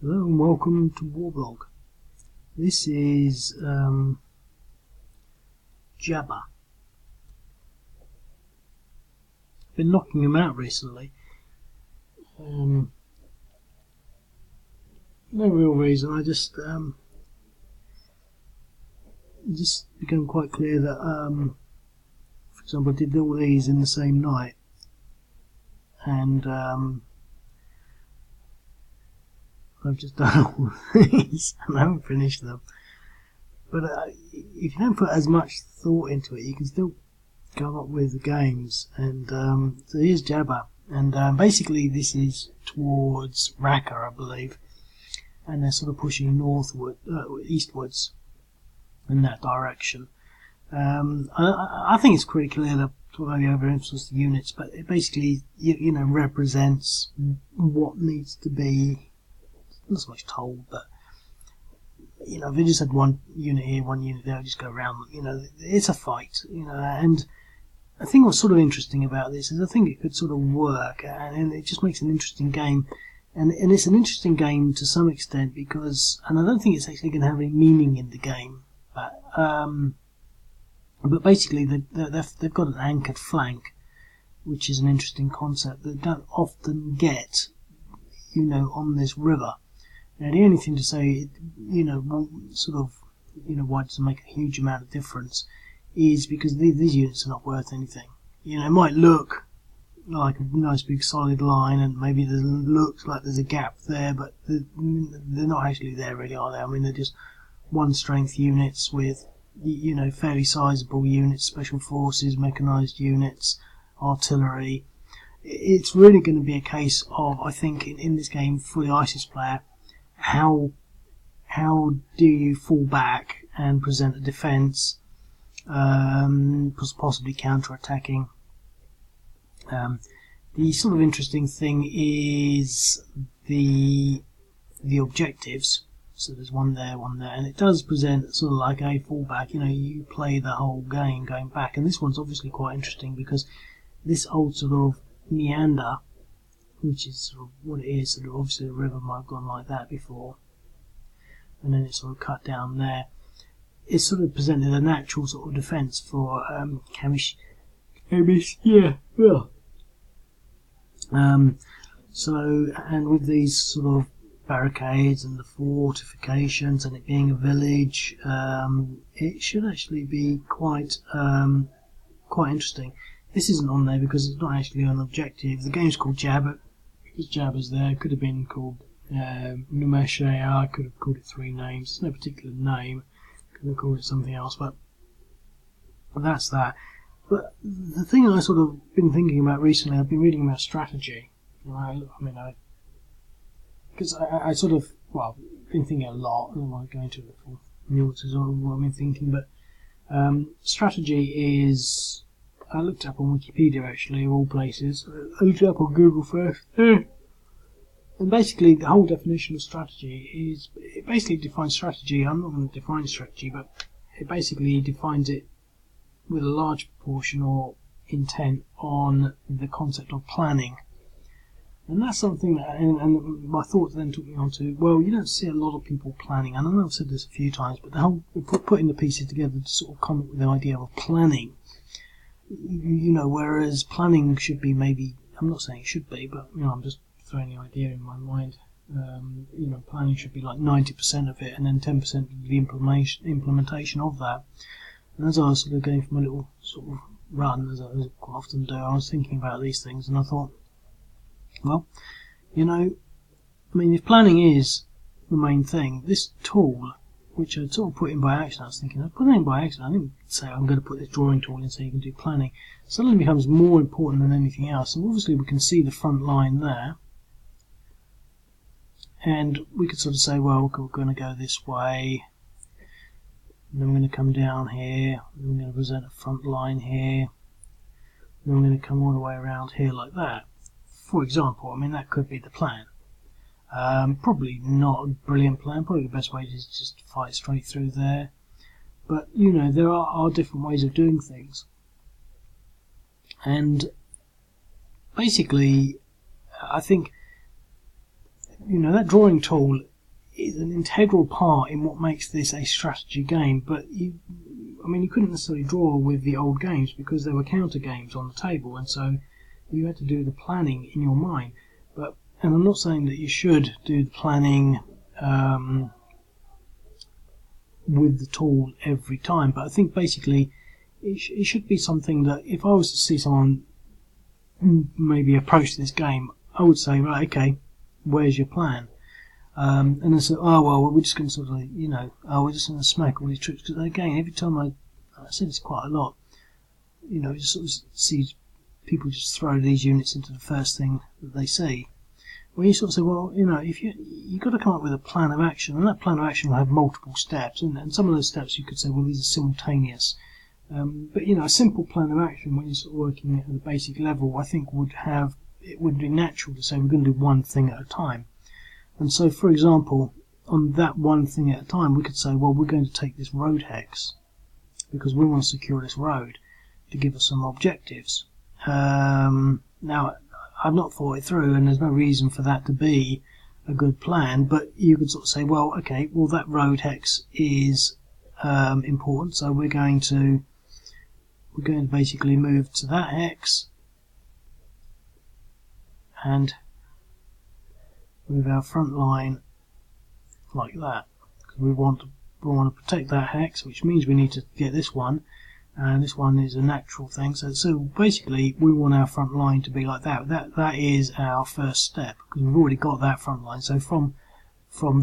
Hello and welcome to Warblog. This is Jabir. Been knocking him out recently. No real reason. I just became quite clear that, for example, I did all these in the same night, and I've just done all these and I haven't finished them. But if you don't put as much thought into it, you can still come up with the games. And so here's Jabir, and basically this is towards Raqqa, I believe, and they're sort of pushing eastwards in that direction. I think it's pretty clear that maybe overemphasize the units, but it basically represents what needs to be, not so much told, but if they just had one unit here, one unit there, just go around, it's a fight, and I think what's sort of interesting about this is I think it could sort of work, and it just makes an interesting game, and it's an interesting game to some extent because, and I don't think it's actually going to have any meaning in the game, but basically they've got an anchored flank, which is an interesting concept that don't often get, on this river. Now, the only thing to say, why does it make a huge amount of difference is because these units are not worth anything. It might look like a nice big solid line, and maybe there looks like there's a gap there, but they're not actually there, really, are they? I mean, they're just one strength units with, fairly sizable units, special forces, mechanized units, artillery. It's really going to be a case of, I think, in this game for the ISIS player, how do you fall back and present a defence, possibly counter-attacking. The sort of interesting thing is the objectives. So there's one there, and it does present sort of like a fallback. You play the whole game going back, and this one's obviously quite interesting because this old sort of meander, which is sort of what it is, sort of obviously the river might have gone like that before, and then it's sort of cut down there. It's sort of presented a natural sort of defence for Kamish. So, and with these sort of barricades and the fortifications and it being a village, it should actually be quite interesting. This isn't on there because it's not actually an objective. The game's called Jabir because Jabir's there. It could have been called Numeshea. I could have called it 3 names. There's no particular name. Could have called it something else, but that's that. But the thing I sort of been thinking about recently, I've been reading about strategy. Because I sort of, been thinking a lot. I don't want to go into it for nuances of what I've been thinking, but strategy is, I looked up on Wikipedia actually, of all places. I looked it up on Google first. And basically the whole definition of strategy is, it basically defines strategy, I'm not going to define strategy, but it basically defines it with a large proportion or intent on the concept of planning. And that's something that, and my thoughts then took me on to, well, you don't see a lot of people planning, and I know I've said this a few times, but the whole putting the pieces together to sort of come up with the idea of planning, whereas planning should be maybe, I'm not saying it should be, but I'm just throwing the idea in my mind. Planning should be like 90% of it, and then 10% of the implementation of that. And as I was sort of going for my little sort of run, as I quite often do, I was thinking about these things, and I thought, well, if planning is the main thing, this tool, which I sort of put in by accident, I was thinking, I put it in by accident, I didn't say I'm going to put this drawing tool in so you can do planning, suddenly becomes more important than anything else. And obviously we can see the front line there, and we could sort of say, well, we're going to go this way, and then we're going to come down here, and we're going to present a front line here, and then we're going to come all the way around here like that. For example, that could be the plan. Probably not a brilliant plan. Probably the best way is just fight straight through there. But, there are different ways of doing things. And basically, I think, that drawing tool is an integral part in what makes this a strategy game. But you couldn't necessarily draw with the old games because there were counter games on the table, and so you had to do the planning in your mind. And I'm not saying that you should do the planning with the tool every time, but I think basically it should be something that if I was to see someone maybe approach this game, I would say, right, okay, where's your plan? And they say, oh well, we're just going to sort of, we're just going to smack all these tricks. Because again, every time I see this quite a lot, you just sort of see people just throw these units into the first thing that they see. Well, you sort of say, well, if you've got to come up with a plan of action, and that plan of action will have multiple steps, and some of those steps you could say, well, these are simultaneous. But a simple plan of action when you're sort of working at the basic level, I think would be natural to say we're going to do one thing at a time. And so, for example, on that one thing at a time, we could say, well, we're going to take this road hex because we want to secure this road to give us some objectives. Now, I've not thought it through, and there's no reason for that to be a good plan, but you could sort of say, well, okay, well, that road hex is important, so we're going to basically move to that hex and move our front line like that, because we want to protect that hex, which means we need to get this one, and this one is a natural thing. So basically we want our front line to be like that. That is our first step, because we've already got that front line. So from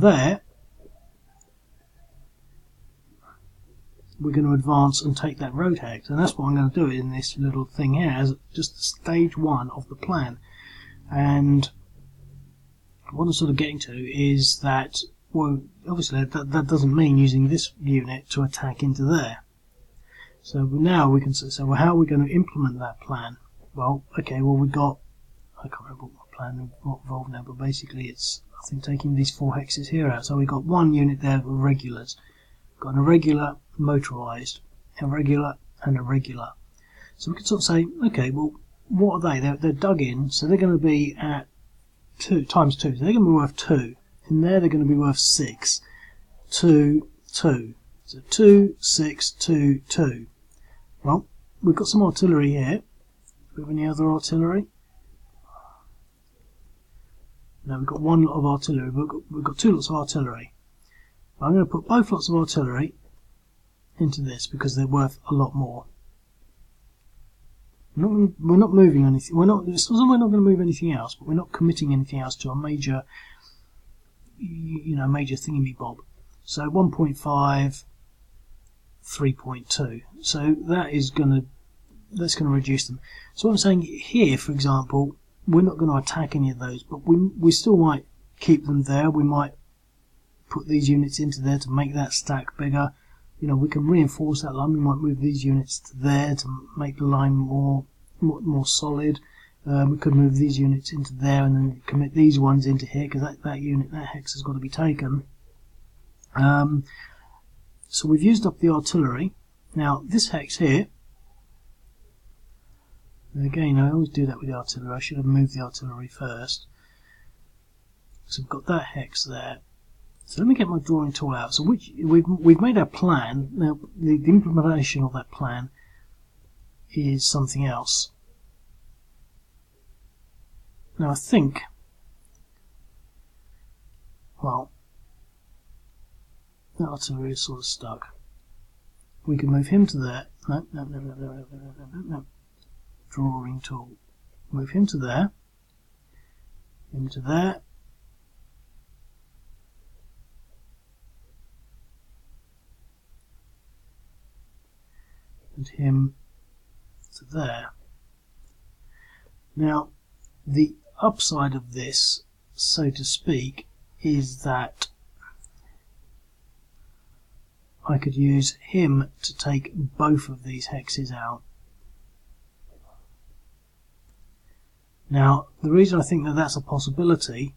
there we're going to advance and take that road hex, and that's what I'm going to do in this little thing here as just stage one of the plan. And what I'm sort of getting to is that, well, obviously that doesn't mean using this unit to attack into there. So now we can say, well, how are we going to implement that plan? Well, okay, well, we've got, I can't remember what my plan involved now, but basically it's, I think, taking these 4 hexes here out. So we've got one unit there of regulars. We've got an irregular, motorised, irregular, and irregular. So we can sort of say, okay, well, what are they? They're dug in, so they're going to be at 2 times 2, so they're going to be worth 2. In there, they're going to be worth 6. 2, 2. So 2, 6, 2, 2. Well, we've got some artillery here. Do we have any other artillery? No, we've got one lot of artillery. We've got 2 lots of artillery. I'm going to put both lots of artillery into this because they're worth a lot more. We're not moving anything. We're not going to move anything else, but we're not committing anything else to a major, major thingy-bob. So 1.5, 3.2. So that's going to reduce them. So what I'm saying here, for example, we're not going to attack any of those, but we still might keep them there. We might put these units into there to make that stack bigger. We can reinforce that line. We might move these units to there to make the line more solid. We could move these units into there and then commit these ones into here, because that hex has got to be taken. So we've used up the artillery. Now this hex here, again, I always do that with the artillery. I should have moved the artillery first. So we've got that hex there. So let me get my drawing tool out. So we've made our plan. Now the implementation of that plan is something else. Now I think, well, that artillery is sort of stuck. We can move him to there. No. Drawing tool. Move him to there. Him to there. And him to there. Now, the upside of this, so to speak, is that I could use him to take both of these hexes out. Now, the reason I think that that's a possibility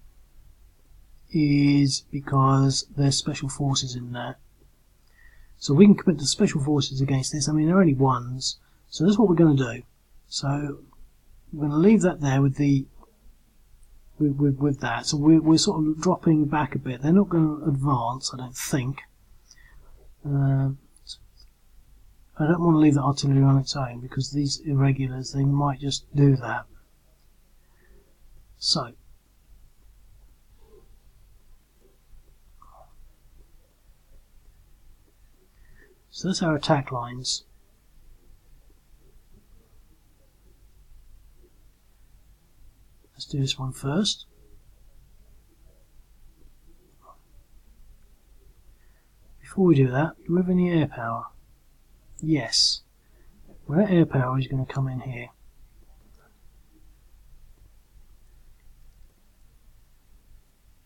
is because there's special forces in there. So we can commit the special forces against this. I mean, they're only ones. So that's what we're going to do. So we're going to leave that there with the with that. So we're sort of dropping back a bit. They're not going to advance, I don't think. I don't want to leave the artillery on its own because these irregulars, they might just do that. So that's our attack lines. Let's do this one first. Before we do that, do we have any air power? Yes. Well, that air power is going to come in here.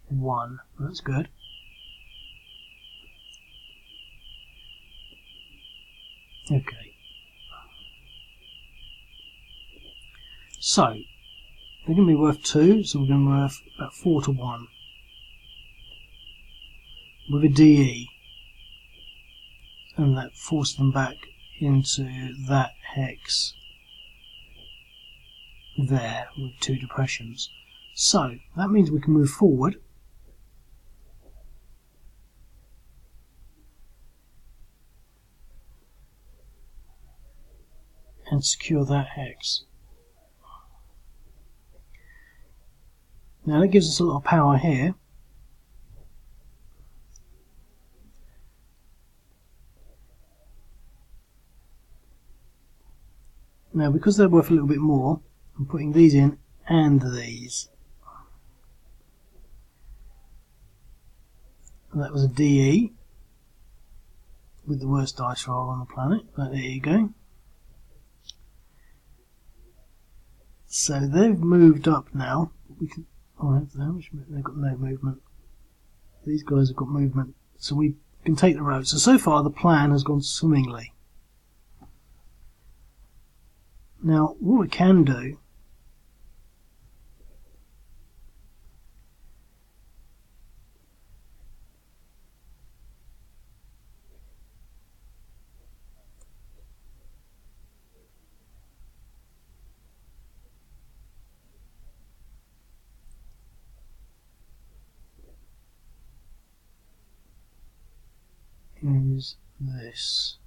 One. That's good. Okay. So, they're going to be worth 2, so we're going to be worth about 4 to 1. With a DE. And that forced them back into that hex there with 2 depressions. So that means we can move forward and secure that hex. Now that gives us a lot of power here. Now, because they're worth a little bit more, I'm putting these in and these. And that was a DE with the worst dice roll on the planet. But there you go. So they've moved up now. We can. Oh, they've got no movement. These guys have got movement, so we can take the road. So far the plan has gone swimmingly. Now, what we can do is this.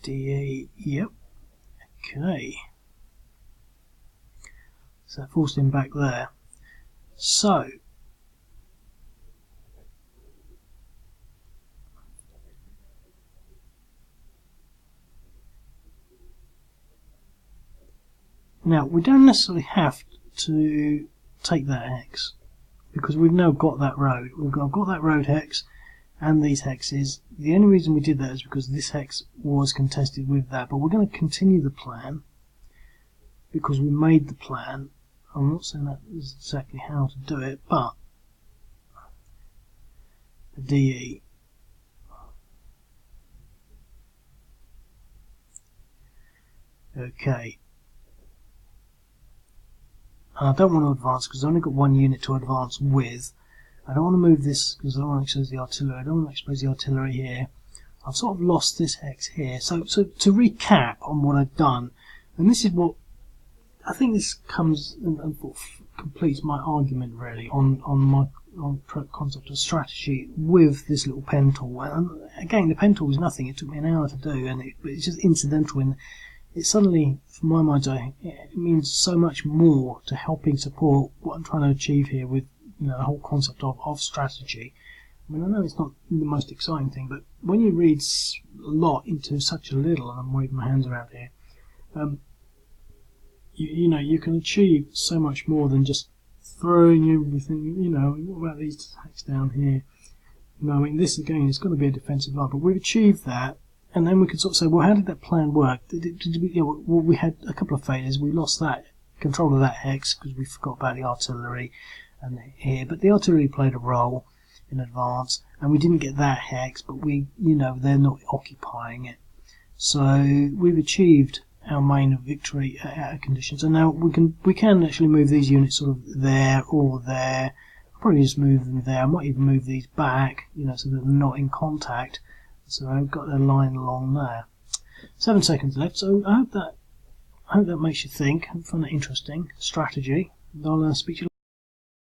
DE, yep, okay. So that forced him back there. So, now we don't necessarily have to take that hex because we've now got that road. I've got that road hex and these hexes. The only reason we did that is because this hex was contested with that, but we're going to continue the plan because we made the plan. I'm not saying that is exactly how to do it, but the DE. Okay. And I don't want to advance because I've only got one unit to advance with. I don't want to move this because I don't want to expose the artillery. I don't want to expose the artillery here. I've sort of lost this hex here. So to recap on what I've done, and this is what I think this comes and completes my argument really on my concept of strategy with this little pen tool. And again, the pen tool was nothing. It took me an hour to do, and it's just incidental. And it suddenly, from my mind's eye, it means so much more to helping support what I'm trying to achieve here with the whole concept of strategy. I mean, I know it's not the most exciting thing, but when you read a lot into such a little, and I'm waving my hands around here, you can achieve so much more than just throwing everything. What about these attacks down here? I mean, this again is going to be a defensive line, but we've achieved that, and then we can sort of say, well, how did that plan work? We had a couple of failures. We lost that control of that hex because we forgot about the artillery and here, but the artillery played a role in advance, and we didn't get that hex, but they're not occupying it. So we've achieved our main victory conditions, and now we can actually move these units sort of there or there. I'll probably just move them there. I might even move these back, so that they're not in contact. So I've got a line along there. 7 seconds left, so I hope that I hope that makes you think. I find it interesting strategy. I'll speak to you